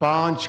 5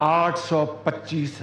825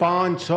500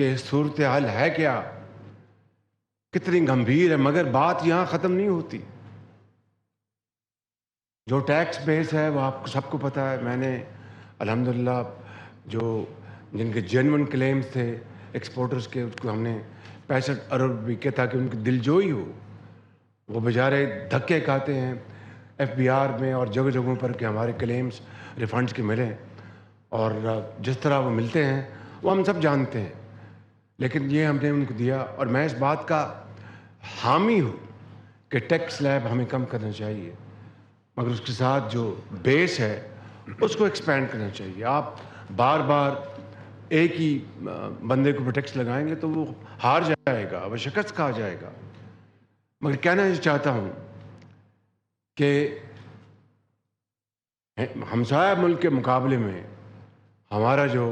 کہ صورتحال ہے کیا، کتنی گمبھیر ہے، مگر بات یہاں ختم نہیں ہوتی۔ جو ٹیکس بیس ہے وہ آپ کو سب کو پتہ ہے۔ میں نے الحمدللہ جن کے جینون کلیمز تھے ایکسپورٹرز کے، اس کو ہم نے 65 ارب بھی کیا تاکہ ان کی دلجوئی ہو۔ وہ بیچارے دھکے کھاتے ہیں ایف بی آر میں اور جگہ جگہوں پر کہ ہمارے کلیمز ریفنڈز کے ملیں، اور جس طرح وہ ملتے ہیں وہ ہم سب جانتے ہیں، لیکن یہ ہم نے ان کو دیا۔ اور میں اس بات کا حامی ہوں کہ ٹیکس سلیب ہمیں کم کرنا چاہیے، مگر اس کے ساتھ جو بیس ہے اس کو ایکسپینڈ کرنا چاہیے۔ آپ بار بار ایک ہی بندے کو ٹیکس لگائیں گے تو وہ ہار جائے گا، وہ شکست کھا جائے گا۔ مگر کہنا یہ چاہتا ہوں کہ ہمسایہ ملک کے مقابلے میں ہمارا جو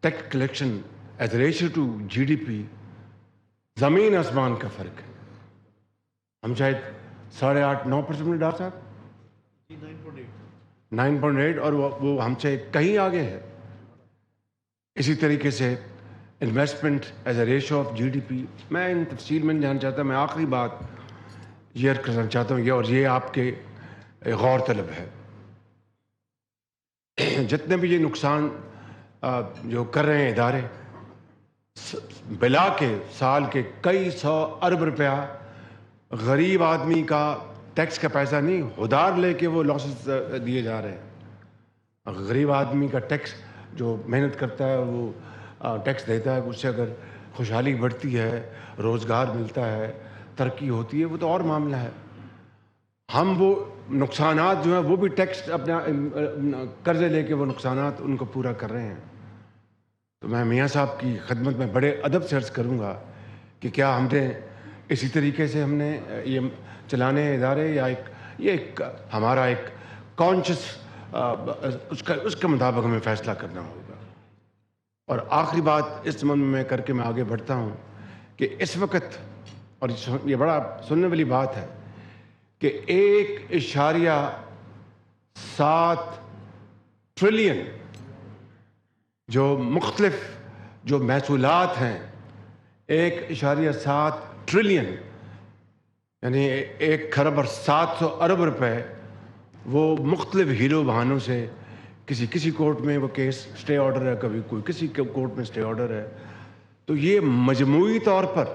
tax collection as ratio to G D P زمین آسمان کا فرق ہے۔ ہم شاید 8.5-9% میں ڈال صاحب 9.8 اور وہ ہم سے کہیں آگے ہے۔ اسی طریقے سے investment as a ratio of G D P, میں ان تفصیل میں نہیں جاننا چاہتا، میں آخری بات یہ کرنا چاہتا ہوں، اور یہ آپ کے غور طلب ہے۔ جتنے بھی یہ نقصان جو کر رہے ہیں ادارے، بلا کے سال کے کئی 100 ارب روپیہ غریب آدمی کا ٹیکس کا پیسہ نہیں ادھار لے کے وہ لاسز دیے جا رہے ہیں۔ غریب آدمی کا ٹیکس جو محنت کرتا ہے وہ ٹیکس دیتا ہے، اس سے اگر خوشحالی بڑھتی ہے، روزگار ملتا ہے، ترقی ہوتی ہے، وہ تو اور معاملہ ہے۔ ہم وہ نقصانات جو ہیں وہ بھی ٹیکس اپنا قرضے لے کے وہ نقصانات ان کو پورا کر رہے ہیں۔ تو میں میاں صاحب کی خدمت میں بڑے ادب سے عرض کروں گا کہ کیا ہم نے اسی طریقے سے ہم نے یہ چلانے ادارے، یا ایک ہمارا ایک کانشیس اس کے مطابق ہمیں فیصلہ کرنا ہوگا۔ اور آخری بات اس سمجھ میں کر کے میں آگے بڑھتا ہوں کہ اس وقت، اور یہ بڑا سننے والی بات ہے، کہ 1.7 ٹریلین جو مختلف جو محصولات ہیں، 1.7 ٹریلین یعنی 1.7 ارب روپے، وہ مختلف ہیلو بہانوں سے کسی کورٹ میں وہ کیس سٹے آرڈر ہے، کبھی کوئی کسی کورٹ میں سٹے آرڈر ہے۔ تو یہ مجموعی طور پر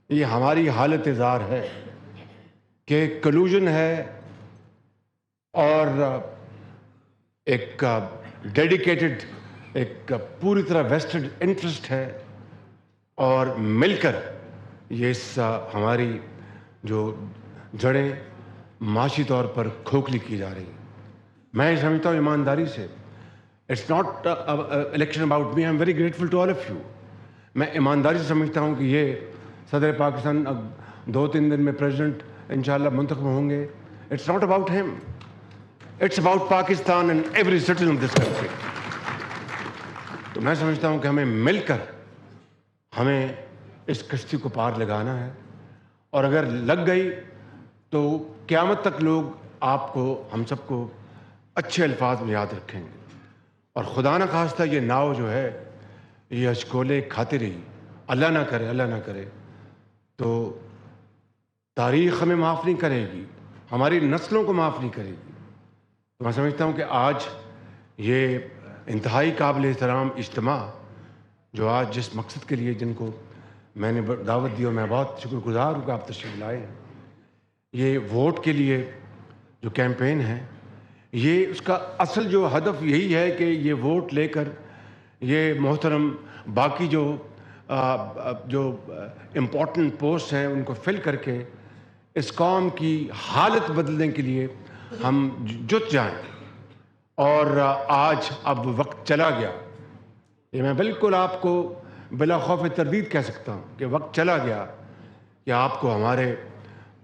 یہ ہماری حالت زار ہے کہ کلوژن ہے، اور ایک ڈیڈیکیٹڈ، ایک پوری طرح ویسٹڈ انٹرسٹ ہے، اور مل کر یہ ہماری جو جڑیں معاشی طور پر کھوکھلی کی جا رہی ہیں۔ میں سمجھتا ہوں ایمانداری سے، it's not election about me, I am very grateful to all of you. میں ایمانداری سے سمجھتا ہوں کہ یہ صدر پاکستان 2-3 دن میں پریزیڈنٹ انشاءاللہ منتخب ہوں گے۔ It's not about him, it's about Pakistan and every citizen of this country. تو میں سمجھتا ہوں کہ ہمیں مل کر ہمیں اس کشتی کو پار لگانا ہے، اور اگر لگ گئی تو قیامت تک لوگ آپ کو، ہم سب کو اچھے الفاظ میں یاد رکھیں گے، اور خدا نہ خواستہ یہ ناؤ جو ہے یہ اشکولے کھاتی رہی، اللہ نہ کرے تو تاریخ ہمیں معاف نہیں کرے گی، ہماری نسلوں کو معاف نہیں کرے گی۔ تو میں سمجھتا ہوں کہ آج یہ انتہائی قابل احترام اجتماع جو آج جس مقصد کے لیے جن کو میں نے دعوت دی، اور میں بہت شکر گزار ہوں کہ آپ تشریف لائے ہیں، یہ ووٹ کے لیے جو کیمپین ہے، یہ اس کا اصل جو ہدف یہی ہے کہ یہ ووٹ لے کر یہ محترم باقی جو امپورٹنٹ پوسٹ ہیں ان کو فل کر کے اس قوم کی حالت بدلنے کے لیے ہم جت جائیں۔ اور آج اب وقت چلا گیا، یہ میں بالکل آپ کو بلا خوف تردید کہہ سکتا ہوں کہ وقت چلا گیا کہ آپ کو ہمارے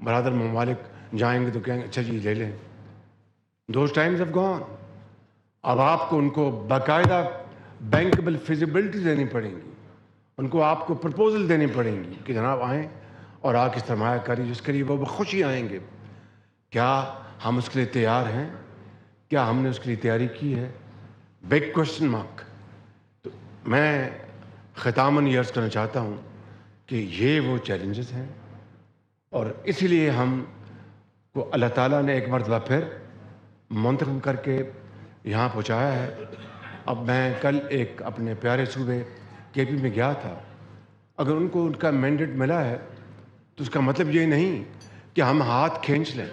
برادر ممالک جائیں گے تو کہیں گے اچھا جی لے لیں، دوز ٹائمز ہیو گون۔ اب آپ کو ان کو باقاعدہ بینکبل فیزیبلٹی دینی پڑیں گی، ان کو آپ کو پرپوزل دینی پڑیں گی کہ جناب آئیں اور آ کے سرمایہ کاری جس کے لیے وہ بخوشی آئیں گے۔ کیا ہم اس کے لیے تیار ہیں؟ کیا ہم نے اس کے لیے تیاری کی ہے؟ Big question mark. تو میں ختاماً یہ عرض کرنا چاہتا ہوں کہ یہ وہ چیلنجز ہیں، اور اسی لیے ہم کو اللہ تعالیٰ نے ایک مرتبہ پھر منتخب کر کے یہاں پہنچایا ہے۔ اب میں کل ایک اپنے پیارے صوبے کے پی میں گیا تھا، اگر ان کو ان کا مینڈیٹ ملا ہے تو اس کا مطلب یہ نہیں کہ ہم ہاتھ کھینچ لیں،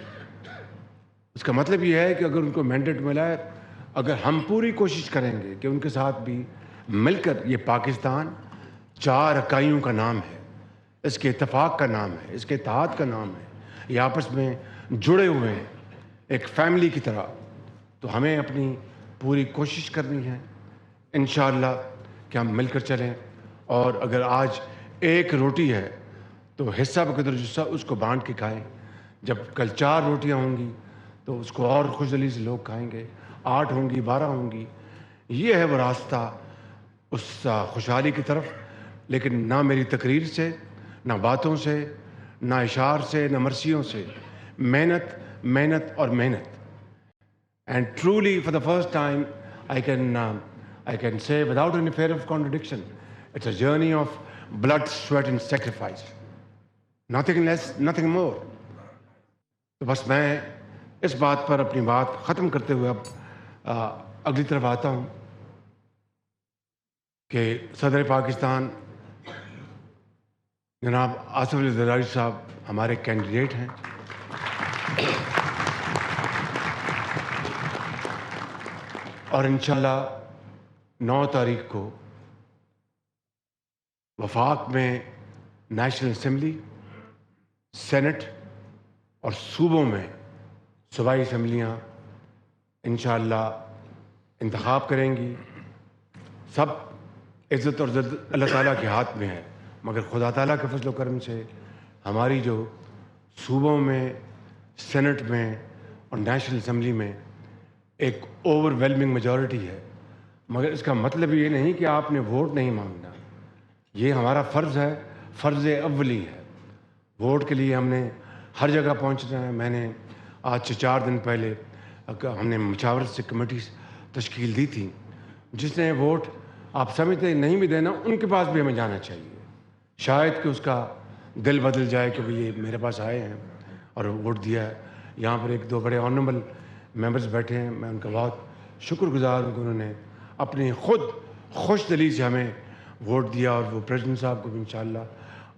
اس کا مطلب یہ ہے کہ اگر ان کو مینڈیٹ ملا ہے، اگر ہم پوری کوشش کریں گے کہ ان کے ساتھ بھی مل کر یہ پاکستان 4 اکائیوں کا نام ہے، اس کے اتفاق کا نام ہے، اس کے اتحاد کا نام ہے، یہ آپس میں جڑے ہوئے ہیں ایک فیملی کی طرح، تو ہمیں اپنی پوری کوشش کرنی ہے انشاءاللہ کہ ہم مل کر چلیں، اور اگر آج ایک روٹی ہے تو حصہ بقدر جصہ اس کو بانٹ کے کھائیں، جب کل 4 روٹیاں ہوں گی تو اس کو اور خوش دلی سے لوگ کھائیں گے، 8 ہوں گی، 12 ہوں گی، یہ ہے وہ راستہ اس خوشحالی کی طرف۔ لیکن نہ میری تقریر سے، نہ باتوں سے، نہ اشعار سے، نہ مرثیوں سے، محنت محنت اور محنت۔ And truly, for the first time, I can say without any fear of contradiction, it's a journey of blood, sweat, and sacrifice. Nothing less, nothing more. تو بس میں اس بات پر اپنی بات ختم کرتے ہوئے اب اگلی طرف آتا ہوں کہ صدر پاکستان جناب آصف علی زرداری صاحب ہمارے کینڈیڈیٹ ہیں، اور انشاءاللہ 9 تاریخ کو وفاق میں نیشنل اسمبلی، سینٹ اور صوبوں میں صوبائی اسمبلیاں انشاءاللہ انتخاب کریں گی۔ سب عزت اور ذلت اللہ تعالیٰ کے ہاتھ میں ہے، مگر خدا تعالیٰ کے فضل و کرم سے ہماری جو صوبوں میں، سینٹ میں اور نیشنل اسمبلی میں ایک اوور ویلمنگ میجورٹی ہے، مگر اس کا مطلب یہ نہیں کہ آپ نے ووٹ نہیں مانگنا، یہ ہمارا فرض ہے، فرض اولی ہے۔ ووٹ کے لیے ہم نے ہر جگہ پہنچنا ہے۔ میں نے آج سے 4 دن پہلے ہم نے مشاورت سے کمیٹی تشکیل دی تھی، جس نے ووٹ آپ سمجھتے نہیں بھی دینا، ان کے پاس بھی ہمیں جانا چاہیے، شاید کہ اس کا دل بدل جائے کہ یہ میرے پاس آئے ہیں اور ووٹ دیا ہے۔ یہاں پر 1-2 بڑے آنریبل ممبرز بیٹھے ہیں، میں ان کا بہت شکر گزار ہوں کہ انہوں نے اپنی خود خوش دلی سے ہمیں ووٹ دیا، اور وہ پریزیڈنٹ صاحب کو بھی انشاءاللہ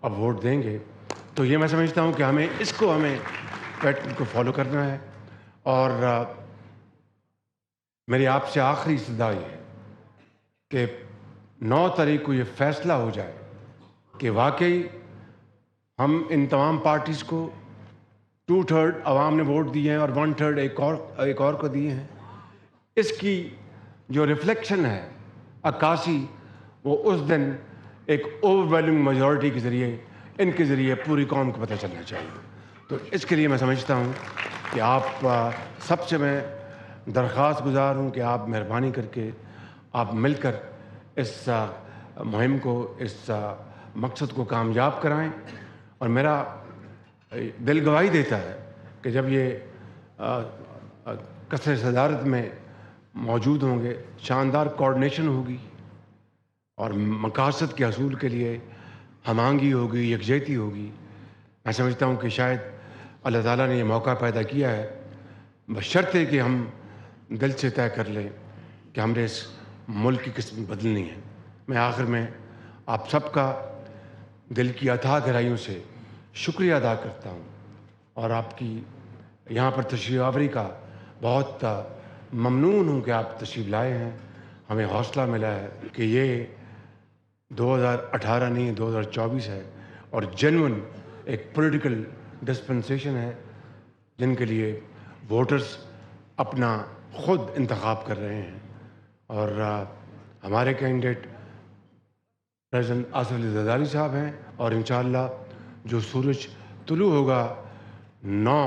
اب ووٹ دیں گے۔ تو یہ میں سمجھتا ہوں کہ ہمیں پیٹرن کو فالو کرنا ہے، اور میری آپ سے آخری استدعا یہ ہے کہ 9 تاریخ کو یہ فیصلہ ہو جائے کہ واقعی ہم ان تمام پارٹیز کو 2/3 عوام نے ووٹ دیے ہیں اور 1/3 ایک اور کو دیے ہیں، اس کی جو ریفلیکشن ہے، عکاسی، وہ اس دن ایک اوور ویلمنگ میجورٹی کے ذریعے، ان کے ذریعے پوری قوم کو پتہ چلنا چاہیے۔ تو اس کے لیے میں سمجھتا ہوں کہ آپ سب سے میں درخواست گزار ہوں کہ آپ مہربانی کر کے آپ مل کر اس مہم کو، اس مقصد کو کامیاب کرائیں، اور میرا دل گواہی دیتا ہے کہ جب یہ کثرت صدارت میں موجود ہوں گے، شاندار کوارڈینیشن ہوگی، اور مقاصد کے حصول کے لیے ہم آہنگی ہوگی، یکجہتی ہوگی۔ میں سمجھتا ہوں کہ شاید اللہ تعالیٰ نے یہ موقع پیدا کیا ہے، بشرطے کہ ہم دل سے طے کر لیں کہ ہم نے اس ملک کی قسمت بدلنی ہے۔ میں آخر میں آپ سب کا دل کی اتھاہ گہرائیوں سے شکریہ ادا کرتا ہوں، اور آپ کی یہاں پر تشریف آوری کا بہت ممنون ہوں کہ آپ تشریف لائے ہیں۔ ہمیں حوصلہ ملا ہے کہ یہ 2018 نہیں 2024 ہے، اور جینوئن ایک پولیٹیکل ڈسپنسیشن ہے جن کے لیے ووٹرز اپنا خود انتخاب کر رہے ہیں، اور ہمارے کینڈیڈیٹ پریزیڈنٹ آصف علی زرداری صاحب ہیں، اور انشاءاللہ جو سورج طلوع ہوگا 9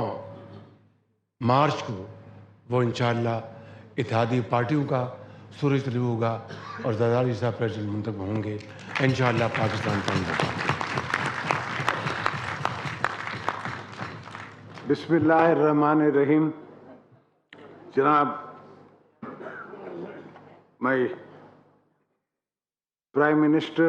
مارچ کو، وہ انشاءاللہ اتحادی پارٹیوں کا سورج طلوع ہوگا، اور زرداری صاحب پریزیڈنٹ منتخب ہوں گے انشاءاللہ پاکستان کا۔ بسم اللہ الرحمن الرحیم۔ جناب my Prime Minister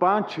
$5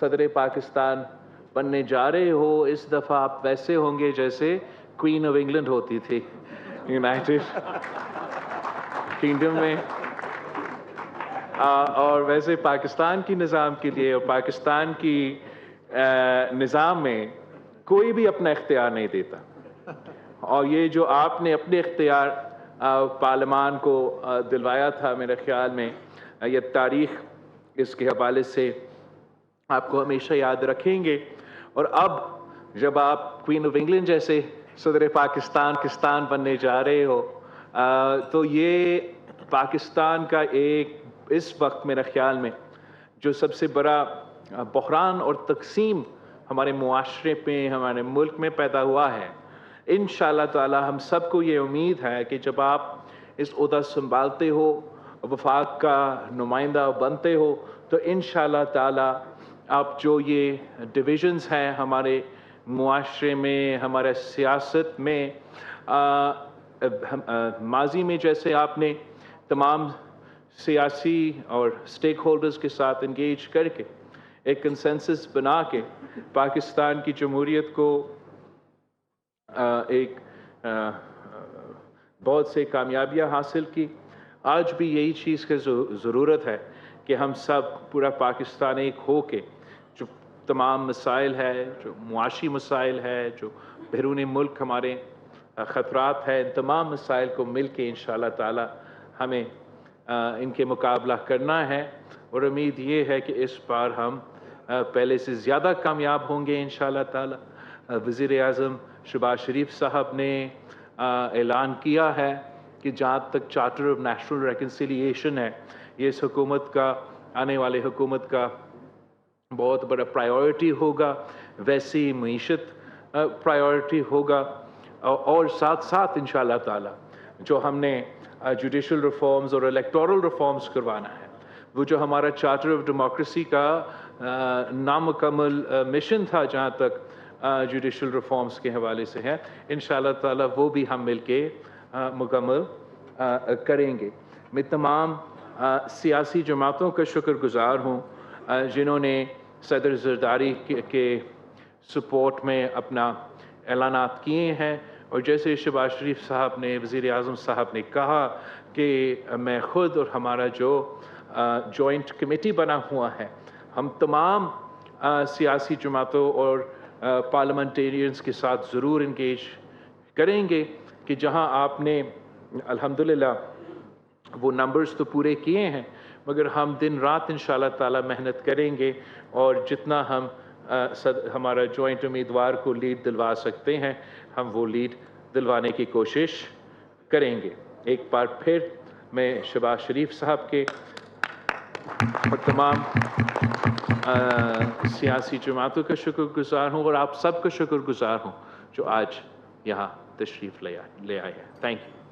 صدر پاکستان بننے جا رہے ہو، اس دفعہ آپ ویسے ہوں گے جیسے کوئین آف انگلینڈ ہوتی تھی یونائٹڈ کنگڈم میں، اور ویسے پاکستان کی نظام کے لیے اور پاکستان کی نظام میں کوئی بھی اپنا اختیار نہیں دیتا، اور یہ جو آپ نے اپنے اختیار پارلیمان کو دلوایا تھا، میرے خیال میں یہ تاریخ اس کے حوالے سے آپ کو ہمیشہ یاد رکھیں گے۔ اور اب جب آپ کوئین آف انگلینڈ جیسے صدر پاکستان بننے جا رہے ہو، تو یہ پاکستان کا ایک اس وقت میرے خیال میں جو سب سے بڑا بحران اور تقسیم ہمارے معاشرے میں، ہمارے ملک میں پیدا ہوا ہے۔ انشاءاللہ تعالی ہم سب کو یہ امید ہے کہ جب آپ اس عہدہ سنبھالتے ہو، وفاق کا نمائندہ بنتے ہو، تو انشاءاللہ تعالی آپ جو یہ ڈویژنز ہیں ہمارے معاشرے میں، ہمارے سیاست میں، ماضی میں جیسے آپ نے تمام سیاسی اور سٹیک ہولڈرز کے ساتھ انگیج کر کے ایک کنسنسس بنا کے پاکستان کی جمہوریت کو ایک بہت سے کامیابیاں حاصل کی، آج بھی یہی چیز کی ضرورت ہے کہ ہم سب پورا پاکستان ایک ہو کے جو تمام مسائل ہے، جو معاشی مسائل ہے، جو بیرون ملک ہمارے خطرات ہیں، ان تمام مسائل کو مل کے انشاءاللہ تعالی ہمیں ان کے مقابلہ کرنا ہے، اور امید یہ ہے کہ اس بار ہم پہلے سے زیادہ کامیاب ہوں گے انشاءاللہ تعالی۔ وزیر اعظم شہباز شریف صاحب نے اعلان کیا ہے کہ جہاں تک چارٹر آف نیشنل ریکنسیلیشن ہے، یہ اس حکومت کا، آنے والے حکومت کا بہت بڑا پرائیورٹی ہوگا، ویسی معیشت پرائیورٹی ہوگا، اور ساتھ ساتھ انشاءاللہ تعالی جو ہم نے جوڈیشل ریفارمز اور الیکٹورل ریفارمز کروانا ہے، وہ جو ہمارا چارٹر آف ڈیموکریسی کا نامکمل مشن تھا جہاں تک جوڈیشل ریفارمز کے حوالے سے ہے، انشاءاللہ تعالی وہ بھی ہم مل کے مکمل کریں گے۔ میں تمام سیاسی جماعتوں کا شکر گزار ہوں جنہوں نے صدر زرداری کے سپورٹ میں اپنا اعلانات کیے ہیں، اور جیسے شہباز شریف صاحب نے، وزیر اعظم صاحب نے کہا کہ میں خود اور ہمارا جو جوائنٹ کمیٹی بنا ہوا ہے، ہم تمام سیاسی جماعتوں اور پارلیمنٹیرینز کے ساتھ ضرور انگیج کریں گے کہ جہاں آپ نے الحمدللہ وہ نمبرز تو پورے کیے ہیں، مگر ہم دن رات انشاءاللہ تعالی محنت کریں گے، اور جتنا ہم ہمارا جوائنٹ امیدوار کو لیڈ دلوا سکتے ہیں، ہم وہ لیڈ دلوانے کی کوشش کریں گے۔ ایک بار پھر میں شہباز شریف صاحب کے اور تمام سیاسی جماعتوں کا شکر گزار ہوں، اور آپ سب کا شکر گزار ہوں جو آج یہاں تشریف لے آئے ہیں۔ Thank you.